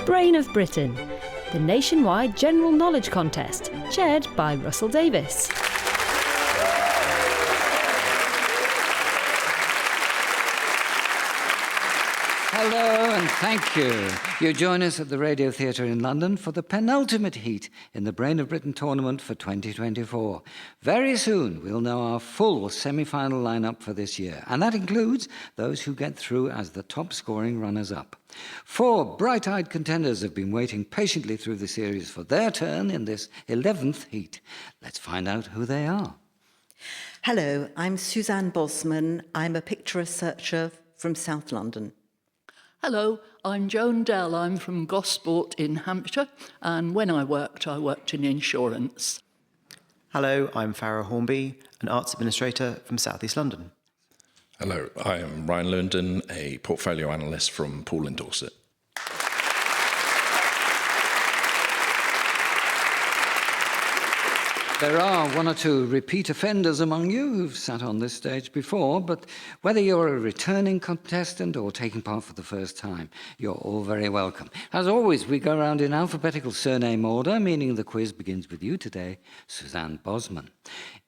Brain of Britain, the nationwide general knowledge contest, chaired by Russell Davis. Hello and thank you. You join us at the Radio Theatre in London for the penultimate heat in the Brain of Britain tournament for 2024. Very soon we'll know our full semi-final lineup for this year, and that includes those who get through as the top-scoring runners-up. 4 bright-eyed contenders have been waiting patiently through the series for their turn in this 11th heat. Let's find out who they are. Hello, I'm Suzanne Bosman. I'm a picture researcher from South London. Hello, I'm Joan Dell. I'm from Gosport in Hampshire, and when I worked in insurance. Hello, I'm Farrar Hornby, an arts administrator from South East London. Hello, I am Lewendon, a portfolio analyst from Poole in Dorset. There are 1 or 2 repeat offenders among you who've sat on this stage before, but whether you're a returning contestant or taking part for the first time, you're all very welcome. As always, we go around in alphabetical surname order, meaning the quiz begins with you today, Suzanne Bosman.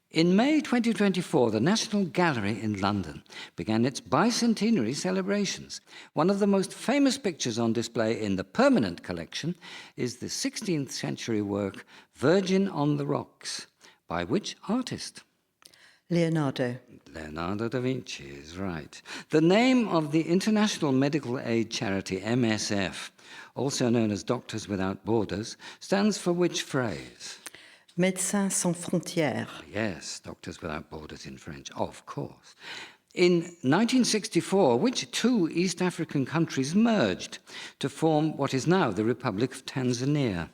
In May 2024, the National Gallery in London began its bicentenary celebrations. One of the most famous pictures on display in the permanent collection is the 16th century work Virgin on the Rocks. By which artist? Leonardo. Leonardo da Vinci is right. The name of the international medical aid charity MSF, also known as Doctors Without Borders, stands for which phrase? Médecins Sans Frontières. Yes, Doctors Without Borders in French, of course. In 1964, which 2 East African countries merged to form what is now the Republic of Tanzania?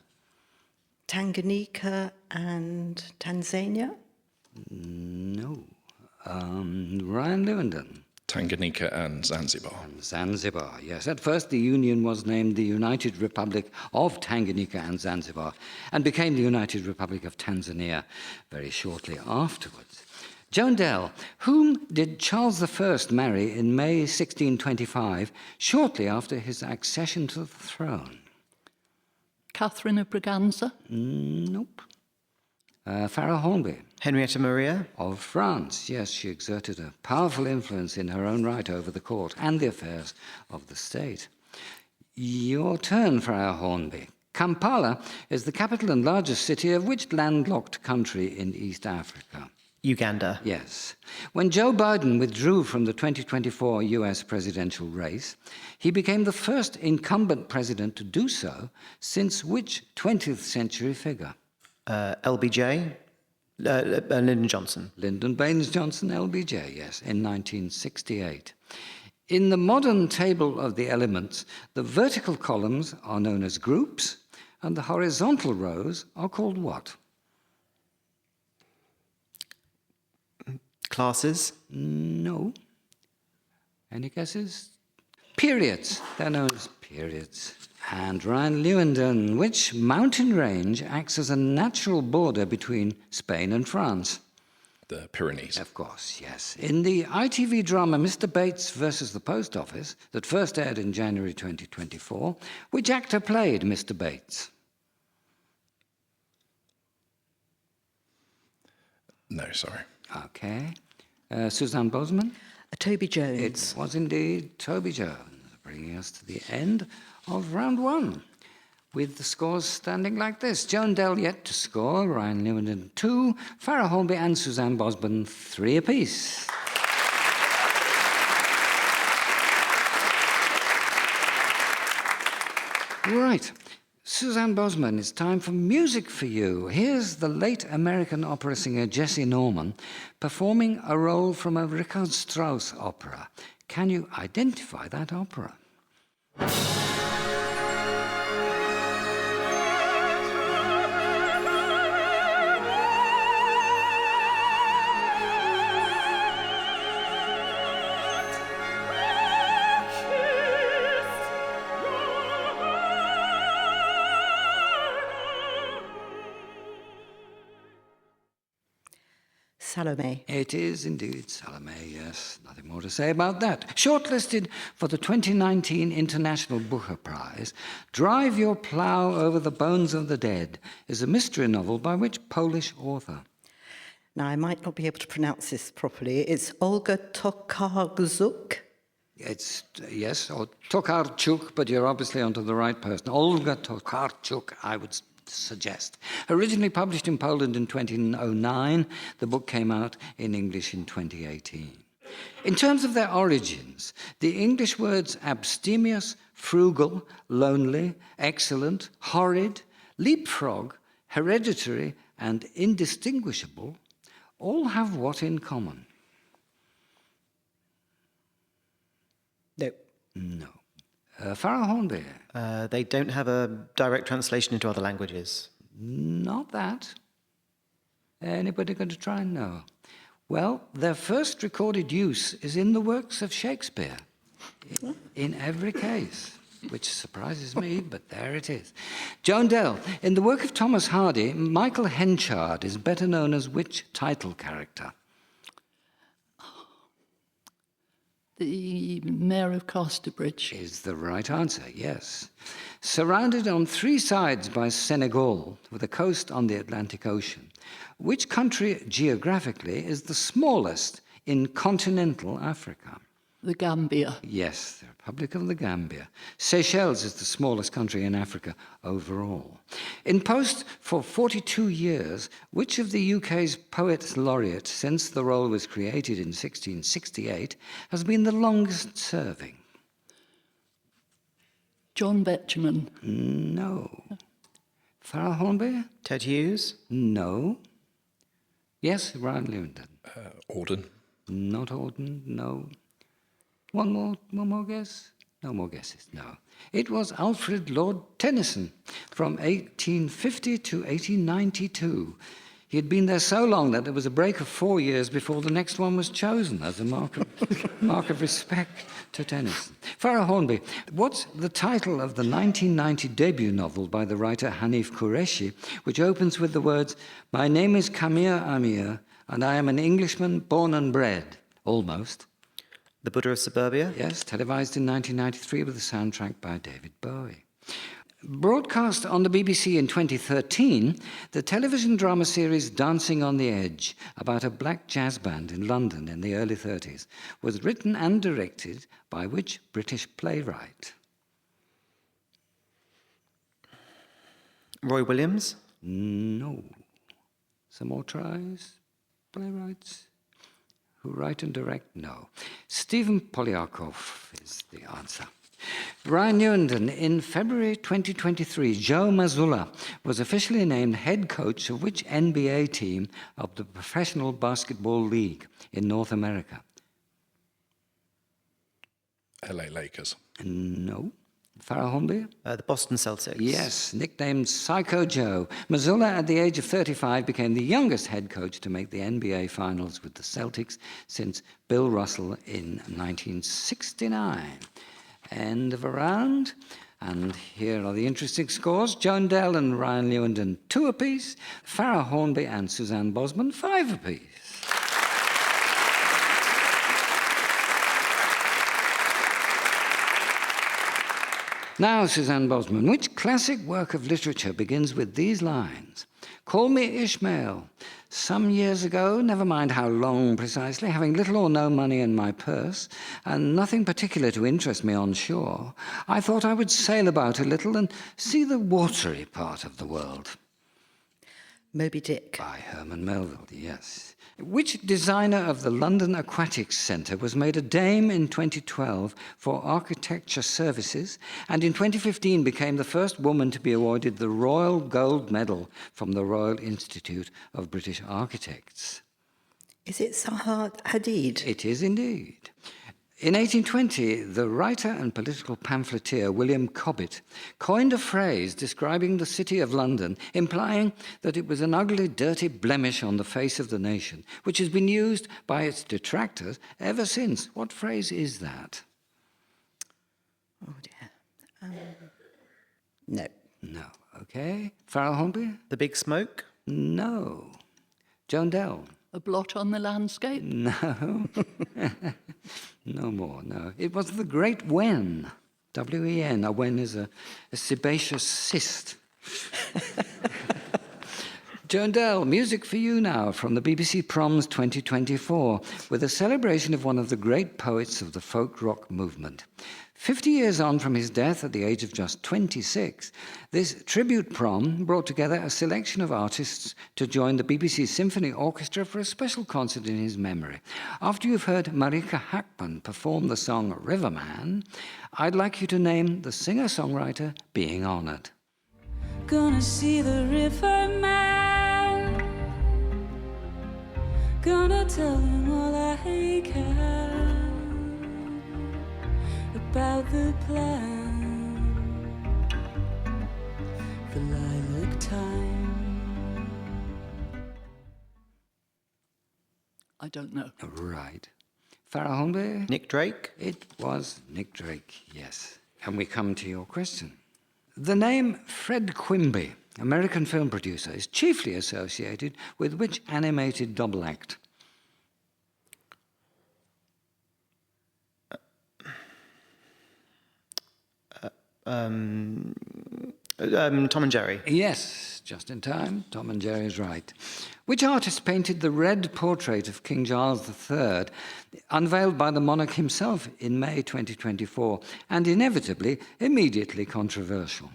Tanganyika and Tanzania? No. Ryan Lewendon. Tanganyika and Zanzibar. Zanzibar, yes. At first, the Union was named the United Republic of Tanganyika and Zanzibar and became the United Republic of Tanzania very shortly afterwards. Joan Dell, whom did Charles I marry in May 1625, shortly after his accession to the throne? Catherine of Braganza? Nope. Farrar Hornby. Henrietta Maria. Of France, yes, she exerted a powerful influence in her own right over the court and the affairs of the state. Your turn, Farrar Hornby. Kampala is the capital and largest city of which landlocked country in East Africa? Uganda. Yes. When Joe Biden withdrew from the 2024 US presidential race, he became the first incumbent president to do so since which 20th century figure? LBJ. Lyndon Johnson. Lyndon Baines Johnson, LBJ, yes, in 1968. In the modern table of the elements, the vertical columns are known as groups, and the horizontal rows are called what? Classes. No. Any guesses? Periods. They're known as periods. And Ryan Lewendon, which mountain range acts as a natural border between Spain and France? The Pyrenees. Of course, yes. In the ITV drama Mr. Bates versus the Post Office, that first aired in January 2024, which actor played Mr. Bates? No, sorry. Okay. Suzanne Bosman? Toby Jones. It was indeed Toby Jones, bringing us to the end of round 1, with the scores standing like this. Joan Dell yet to score, Ryan Lewendon 2, Farrar Hornby and Suzanne Bosman 3 apiece. Right. Suzanne Bosman, it's time for music for you. Here's the late American opera singer Jesse Norman performing a role from a Richard Strauss opera. Can you identify that opera? Salome. It is indeed Salome, yes. Nothing more to say about that. Shortlisted for the 2019 International Booker Prize, Drive Your Plough Over the Bones of the Dead is a mystery novel by which Polish author? Now, I might not be able to pronounce this properly. It's Olga Tokarczuk. It's, yes, or Tokarczuk, but you're obviously onto the right person. Olga Tokarczuk, I would suggest. Originally published in Poland in 2009, the book came out in English in 2018. In terms of their origins, the English words abstemious, frugal, lonely, excellent, horrid, leapfrog, hereditary, and indistinguishable all have what in common? No. No. Farrar Hornby? They don't have a direct translation into other languages. Not that. Anybody going to try? No. Well, their first recorded use is in the works of Shakespeare, in every case, which surprises me, but there it is. Joan Dell, in the work of Thomas Hardy, Michael Henchard is better known as which title character? The Mayor of Casterbridge. Is the right answer, yes. Surrounded on three sides by Senegal, with a coast on the Atlantic Ocean, which country geographically is the smallest in continental Africa? The Gambia. Yes, the Republic of the Gambia. Seychelles is the smallest country in Africa overall. In post for 42 years, which of the UK's poets laureate since the role was created in 1668 has been the longest serving? John Betjeman. No. Farrar Hornby? Ted Hughes? No. Yes, Ryan Lewendon. Auden. Not Auden, no. One more guess? No more guesses, no. It was Alfred Lord Tennyson from 1850 to 1892. He had been there so long that there was a break of 4 years before the next one was chosen as a mark of respect to Tennyson. Farrar Hornby, what's the title of the 1990 debut novel by the writer Hanif Qureshi, which opens with the words, "My name is Kamir Amir, and I am an Englishman born and bred"? Almost. The Buddha of Suburbia? Yes, televised in 1993 with a soundtrack by David Bowie. Broadcast on the BBC in 2013, the television drama series Dancing on the Edge, about a black jazz band in London in the early 30s, was written and directed by which British playwright? Roy Williams? No. Some more tries? Playwrights? Who write and direct? No. Stephen Polyakov is the answer. Ryan Lewendon, in February 2023, Joe Mazzulla was officially named head coach of which NBA team of the Professional Basketball League in North America? LA Lakers. No. Farrar Hornby? The Boston Celtics? Yes, nicknamed Psycho Joe. Mazzulla, at the age of 35, became the youngest head coach to make the NBA Finals with the Celtics since Bill Russell in 1969. End of a round. And here are the interesting scores. Joan Dell and Ryan Lewendon, 2 apiece. Farrar Hornby and Suzanne Bosman, 5 apiece. Now, Suzanne Bosman, which classic work of literature begins with these lines? "Call me Ishmael. Some years ago, never mind how long precisely, having little or no money in my purse, and nothing particular to interest me on shore, I thought I would sail about a little and see the watery part of the world." Moby Dick. By Herman Melville, yes. Which designer of the London Aquatics Centre was made a dame in 2012 for architecture services, and in 2015 became the first woman to be awarded the Royal Gold Medal from the Royal Institute of British Architects? Is it Zaha Hadid? It is indeed. In 1820, the writer and political pamphleteer William Cobbett coined a phrase describing the city of London, implying that it was an ugly, dirty blemish on the face of the nation, which has been used by its detractors ever since. What phrase is that? Oh dear. No. No. Okay. Farrar Hornby? The Big Smoke? No. Joan Dell? A blot on the landscape? No. No more, no. It was the Great Wen. W-E-N. A wen is a sebaceous cyst. Joan Dell, music for you now from the BBC Proms 2024 with a celebration of one of the great poets of the folk rock movement. 50 years on from his death at the age of just 26, this tribute prom brought together a selection of artists to join the BBC Symphony Orchestra for a special concert in his memory. After you've heard Marika Hackman perform the song Riverman, I'd like you to name the singer-songwriter being honoured. Gonna see the riverman. Gonna tell him all I can about the plan for lilac time. I don't know. Right. Farrar Hornby? Nick Drake? It was Nick Drake, yes. And we come to your question. The name Fred Quimby, American film producer, is chiefly associated with which animated double act? Tom and Jerry. Yes, just in time. Tom and Jerry is right. Which artist painted the red portrait of King Charles III, unveiled by the monarch himself in May 2024, and inevitably, immediately controversial?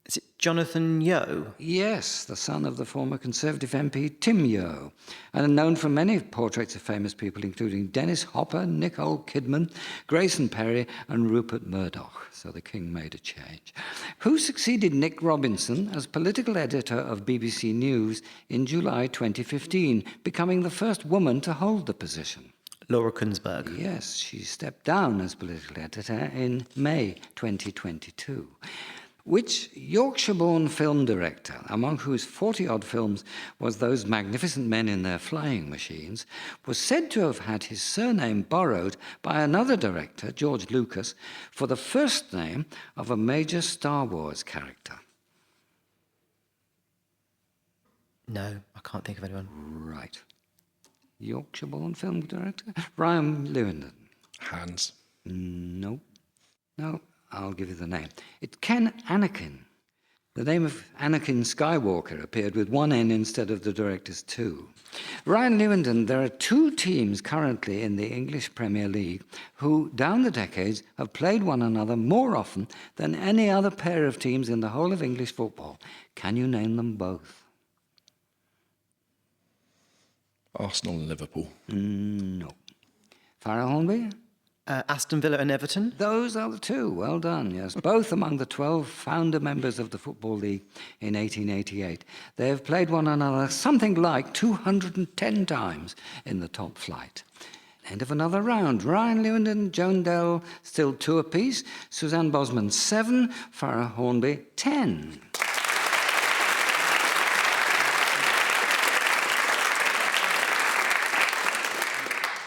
Is it Jonathan Yeo? Yes, the son of the former Conservative MP Tim Yeo, and known for many portraits of famous people, including Dennis Hopper, Nicole Kidman, Grayson Perry, and Rupert Murdoch. So the king made a change. Who succeeded Nick Robinson as political editor of BBC News in July 2015, becoming the first woman to hold the position? Laura Kunsberg. Yes, she stepped down as political editor in May 2022. Which Yorkshire-born film director, among whose 40-odd films was Those Magnificent Men in Their Flying Machines, was said to have had his surname borrowed by another director, George Lucas, for the first name of a major Star Wars character? No, I can't think of anyone. Right. Yorkshire-born film director? Ryan Lewendon. Hans. No. No. I'll give you the name. It's Ken Anakin. The name of Anakin Skywalker appeared with one N instead of the director's two. Ryan Lewendon, there are two teams currently in the English Premier League who, down the decades, have played one another more often than any other pair of teams in the whole of English football. Can you name them both? Arsenal and Liverpool. No. Farrar Hornby? Aston Villa and Everton. Those are the two. Well done, yes. Both among the 12 founder members of the Football League in 1888. They have played one another something like 210 times in the top flight. End of another round. Ryan Lewendon, Joan Dell, still 2 apiece. Suzanne Bosman, 7. Farrar Hornby, 10.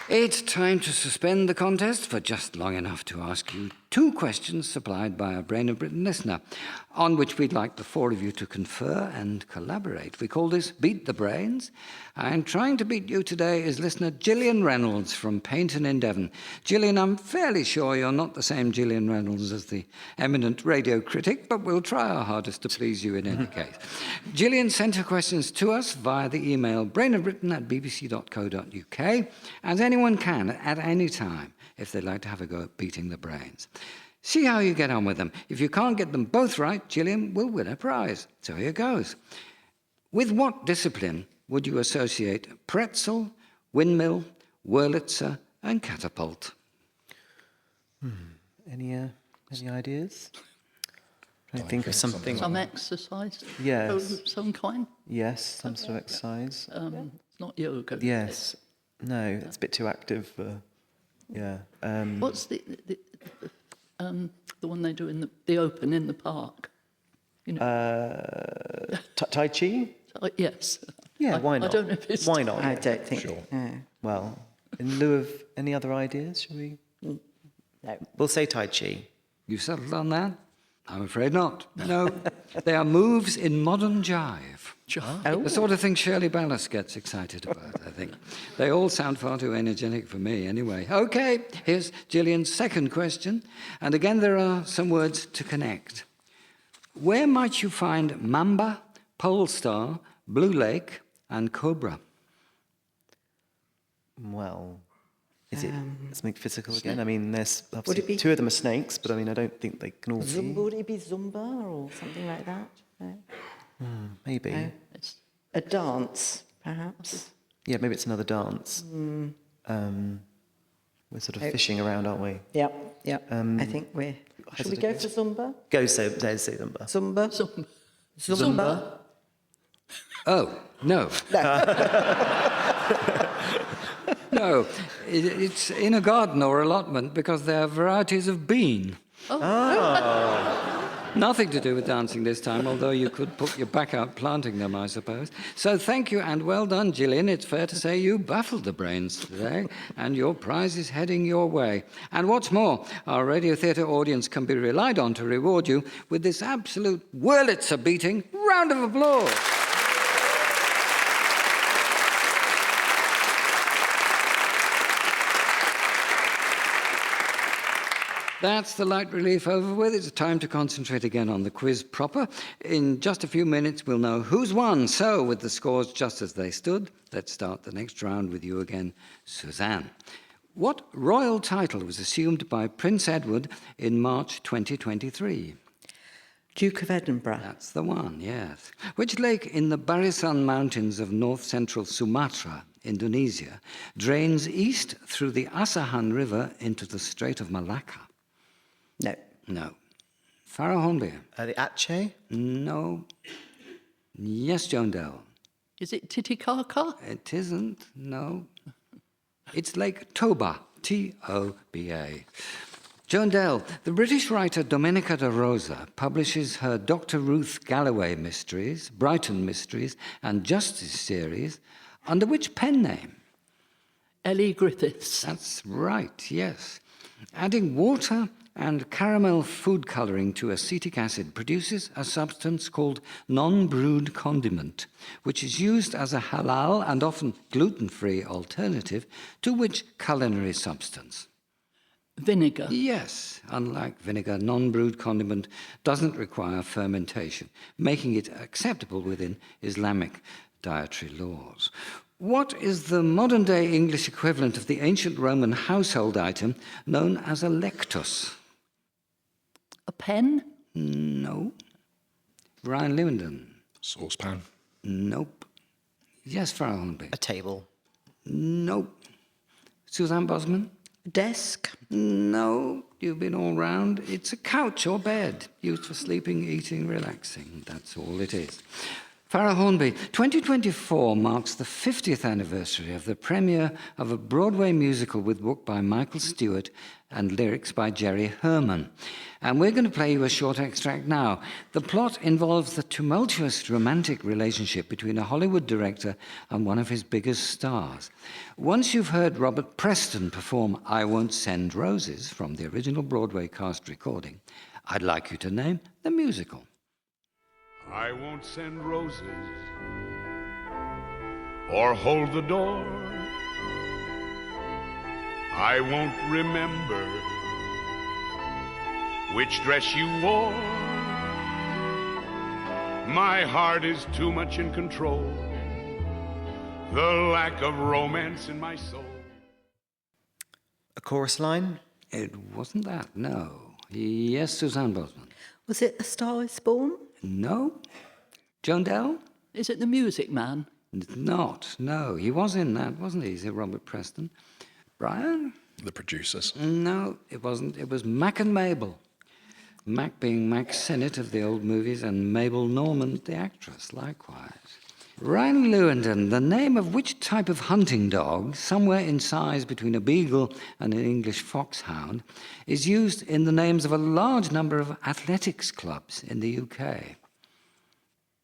It's time to suspend the contest for just long enough to ask you 2 questions supplied by a Brain of Britain listener, on which we'd like the 4 of you to confer and collaborate. We call this Beat the Brains, and trying to beat you today is listener Gillian Reynolds from Paynton in Devon. Gillian, I'm fairly sure you're not the same Gillian Reynolds as the eminent radio critic, but we'll try our hardest to please you in any case. Gillian sent her questions to us via the email brainofbritain@bbc.co.uk, as anyone can at any time if they'd like to have a go at beating the brains. See how you get on with them. If you can't get them both right, Gillian will win a prize. So here goes. With what discipline would you associate pretzel, windmill, Wurlitzer, and catapult? Any ideas? I think of something. Some exercise? Yes. Of some kind? Yes, some sort of exercise. It's not yoga. Yes. No, it's a bit too active. Yeah. What's the one they do in the open in the park? You know. Tai Chi? Yes. Yeah, why not? I don't know if it's... Why not? I don't think. Sure. No. Well, in lieu of any other ideas, shall we? No. We'll say Tai Chi. You settled on that? I'm afraid not. No, they are moves in modern jive. The sort of thing Shirley Ballas gets excited about, I think. They all sound far too energetic for me anyway. OK, here's Gillian's second question. And again, there are some words to connect. Where might you find mamba, pole star, blue lake, and cobra? Well, is it something physical again? I mean, there's Would it obviously be- 2 of them are snakes, but I mean, I don't think they can all see. Would it be Zumba or something like that? No. Maybe. No. A dance, perhaps? Yeah, maybe it's another dance. We're sort of fishing around, aren't we? Yep. I think we're... Should we go for Zumba? There's Zumba. Zumba? Zumba. Oh, no. No, it's in a garden or allotment because there are varieties of bean. Nothing to do with dancing this time, although you could put your back out planting them, I suppose. So thank you and well done, Gillian. It's fair to say you baffled the brains today, and your prize is heading your way. And what's more, our Radio Theatre audience can be relied on to reward you with this absolute Wurlitzer-beating round of applause. That's the light relief over with. It's time to concentrate again on the quiz proper. In just a few minutes, we'll know who's won. So, with the scores just as they stood, let's start the next round with you again, Suzanne. What royal title was assumed by Prince Edward in March 2023? Duke of Edinburgh. That's the one, yes. Which lake in the Barisan Mountains of north-central Sumatra, Indonesia, drains east through the Asahan River into the Strait of Malacca? No. No. Farrar Hornby? The Aceh? No. Yes, Joan Dell? Is it Titicaca? It isn't, no. It's Lake Toba, T-O-B-A. Joan Dell, the British writer Domenica de Rosa publishes her Dr. Ruth Galloway Mysteries, Brighton Mysteries, and Justice series under which pen name? Ellie Griffiths. That's right, yes. Adding water and caramel food colouring to acetic acid produces a substance called non-brewed condiment, which is used as a halal and often gluten-free alternative to which culinary substance? Vinegar. Yes, unlike vinegar, non-brewed condiment doesn't require fermentation, making it acceptable within Islamic dietary laws. What is the modern-day English equivalent of the ancient Roman household item known as a lectus? A pen? No. Ryan Lewendon? Saucepan. Nope. Yes, Farrar Hornby? A table. Nope. Suzanne Bosman? Desk. No, you've been all round. It's a couch or bed, used for sleeping, eating, relaxing. That's all it is. Farrar Hornby, 2024 marks the 50th anniversary of the premiere of a Broadway musical with book by Michael Stewart and lyrics by Jerry Herman. And we're going to play you a short extract now. The plot involves the tumultuous romantic relationship between a Hollywood director and one of his biggest stars. Once you've heard Robert Preston perform I Won't Send Roses from the original Broadway cast recording, I'd like you to name the musical. I won't send roses or hold the door. I won't remember which dress you wore. My heart is too much in control. The lack of romance in my soul. A chorus line? It wasn't that, no. Yes, Suzanne Bosman? Was it A Star Is Born? No. Joan Dell? Is it The Music Man? Not, no. He was in that, wasn't he? Is it Robert Preston? Brian? The Producers. No, it wasn't. It was Mac and Mabel. Mac being Mac Sennett of the old movies and Mabel Normand, the actress, likewise. Ryan Lewendon, the name of which type of hunting dog, somewhere in size between a beagle and an English foxhound, is used in the names of a large number of athletics clubs in the UK?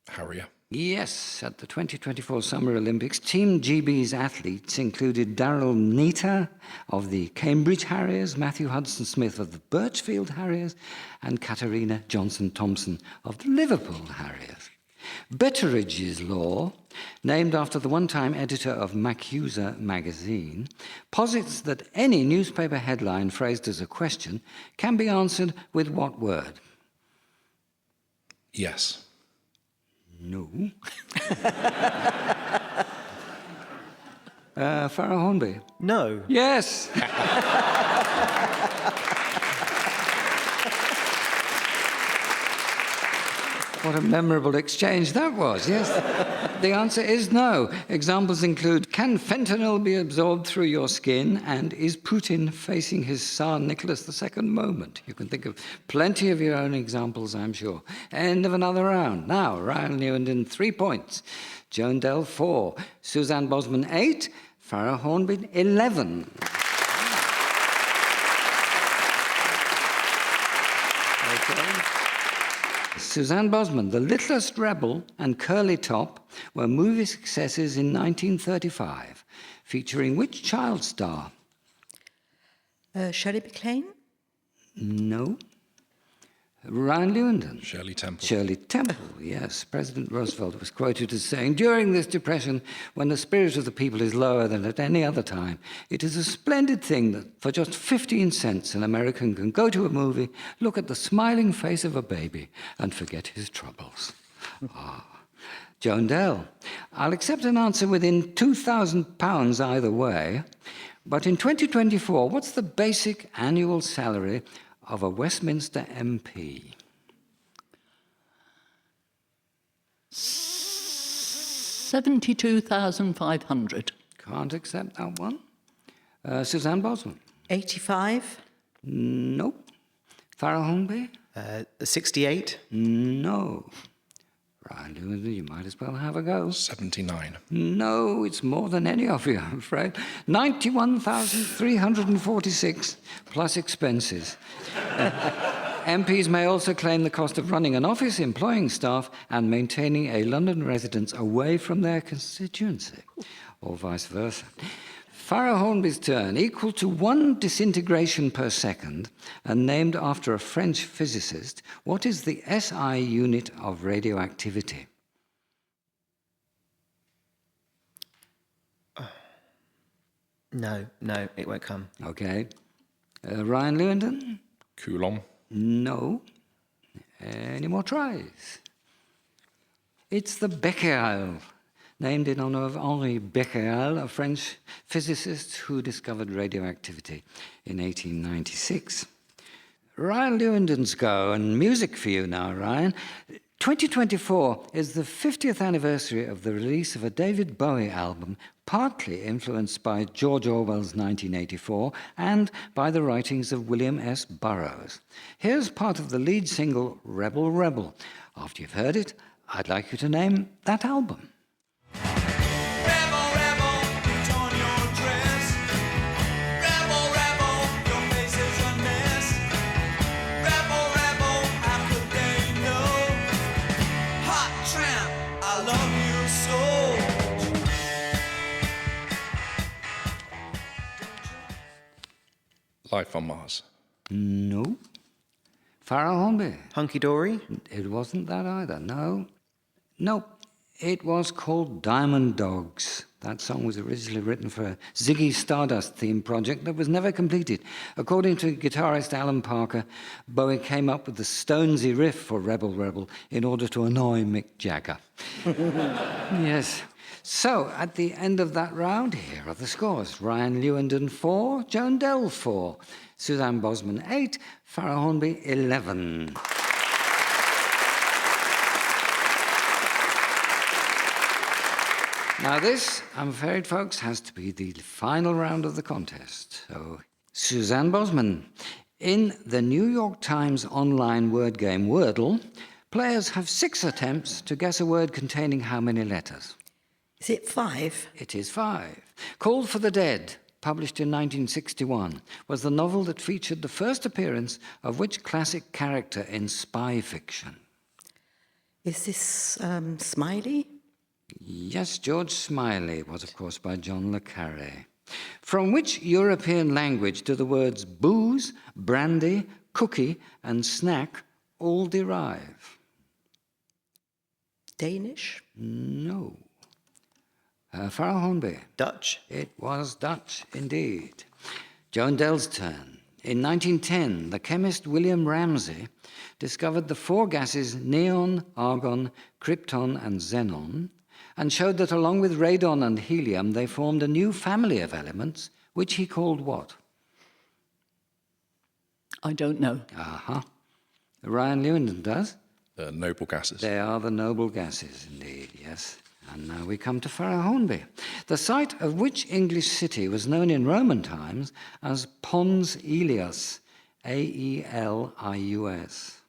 Harrier. Yes, at the 2024 Summer Olympics, Team GB's athletes included Daryl Neater of the Cambridge Harriers, Matthew Hudson-Smith of the Birchfield Harriers, and Katarina Johnson-Thompson of the Liverpool Harriers. Betteridge's Law, named after the one-time editor of Maccusa magazine, posits that any newspaper headline phrased as a question can be answered with what word? Yes. No. Farrar Hornby? No. Yes. What a memorable exchange that was, yes. The answer is no. Examples include, can fentanyl be absorbed through your skin? And is Putin facing his Tsar Nicholas II moment? You can think of plenty of your own examples, I'm sure. End of another round. Now, Ryan Lewendon, 3 points. Joan Dell, 4. Suzanne Bosman, 8. Farrar Hornby, 11. Okay. Suzanne Bosman, The Littlest Rebel and Curly Top were movie successes in 1935, featuring which child star? Shirley MacLaine? No. Ryan Lewendon. Shirley Temple. Shirley Temple, yes. President Roosevelt was quoted as saying, during this depression, when the spirit of the people is lower than at any other time, it is a splendid thing that for just 15 cents an American can go to a movie, look at the smiling face of a baby, and forget his troubles. Joan Dell. I'll accept an answer within £2,000 either way, but in 2024, what's the basic annual salary of a Westminster MP? 72,500. Can't accept that one. Suzanne Bosman? 85? Nope. Farrar Hornby? 68. No. Ryan Lewendon, you might as well have a go. 79. No, it's more than any of you, I'm afraid. 91,346 plus expenses. MPs may also claim the cost of running an office, employing staff, and maintaining a London residence away from their constituency, or vice versa. Farrar Hornby's turn, equal to 1 disintegration per second, and named after a French physicist. What is the SI unit of radioactivity? No, it won't come. Okay. Ryan Lewendon? Coulomb. No. Any more tries? It's the Becquerel, named in honor of Henri Becquerel, a French physicist who discovered radioactivity in 1896. Ryan Lewendon's go, and music for you now, Ryan. 2024 is the 50th anniversary of the release of a David Bowie album, partly influenced by George Orwell's 1984 and by the writings of William S. Burroughs. Here's part of the lead single, Rebel Rebel. After you've heard it, I'd like you to name that album. Life on Mars. No. Farrar Hornby. Hunky Dory. It wasn't that either, no. Nope. It was called Diamond Dogs. That song was originally written for a Ziggy Stardust theme project that was never completed. According to guitarist Alan Parker, Bowie came up with the Stonesy riff for Rebel Rebel in order to annoy Mick Jagger. Yes. So, at the end of that round, here are the scores. Ryan Lewendon, 4. Joan Dell, 4. Suzanne Bosman, 8. Farrar Hornby, 11. Now this, I'm afraid, folks, has to be the final round of the contest. So, Suzanne Bosman. In the New York Times online word game Wordle, players have 6 attempts to guess a word containing how many letters? Is it 5? It is 5. Called for the Dead, published in 1961, was the novel that featured the first appearance of which classic character in spy fiction? Is this Smiley? Yes, George Smiley was, of course, by John le Carré. From which European language do the words booze, brandy, cookie, and snack all derive? Danish? No. Farrar Hornby. Dutch. It was Dutch, indeed. Joan Dell's turn. In 1910, the chemist William Ramsay discovered the four gases neon, argon, krypton, and xenon, and showed that along with radon and helium, they formed a new family of elements, which he called what? I don't know. Uh-huh. Ryan Lewendon does. The noble gases. They are the noble gases, indeed, yes. And now we come to Farrar Hornby, the site of which English city was known in Roman times as Pons Aelius, Aelius.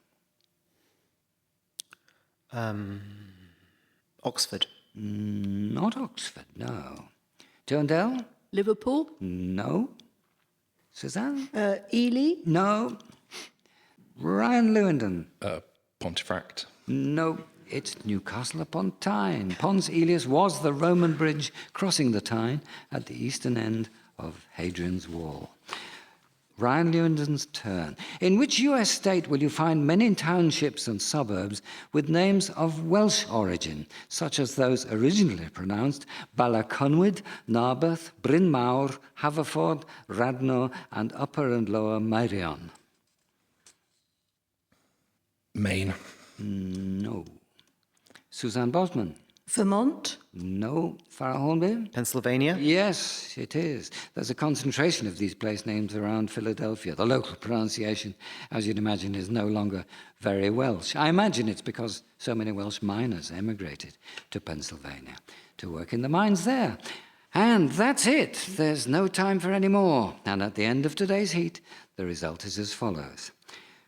Oxford. Not Oxford, no. Joan Dell? Liverpool? No. Suzanne? Ely? No. Ryan Lewendon? Pontefract. No. It's Newcastle upon Tyne. Pons Aelius was the Roman bridge crossing the Tyne at the eastern end of Hadrian's Wall. Ryan Lewendon's turn. In which US state will you find many townships and suburbs with names of Welsh origin, such as those originally pronounced Balaconwyd, Narberth, Bryn Mawr, Haverford, Radnor, and Upper and Lower Meirion? Maine. No. Suzanne Bosman? Vermont? No. Farrar Hornby? Pennsylvania. Yes, it is. There's a concentration of these place names around Philadelphia. The local pronunciation, as you'd imagine, is no longer very Welsh. I imagine it's because so many Welsh miners emigrated to Pennsylvania to work in the mines there. And that's it. There's no time for any more. And at the end of today's heat, the result is as follows.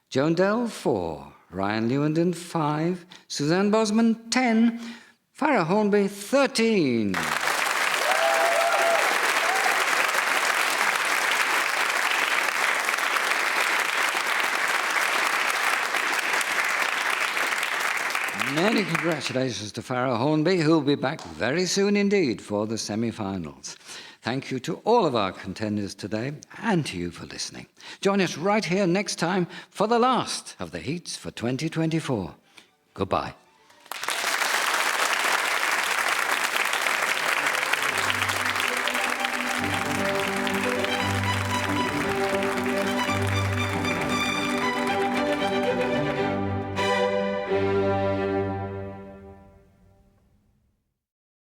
Joan Dell, 4. Ryan Lewendon, 5. Suzanne Bosman, 10. Farrar Hornby, 13. Many congratulations to Farrar Hornby, who'll be back very soon indeed for the semi-finals. Thank you to all of our contenders today and to you for listening. Join us right here next time for the last of the heats for 2024. Goodbye.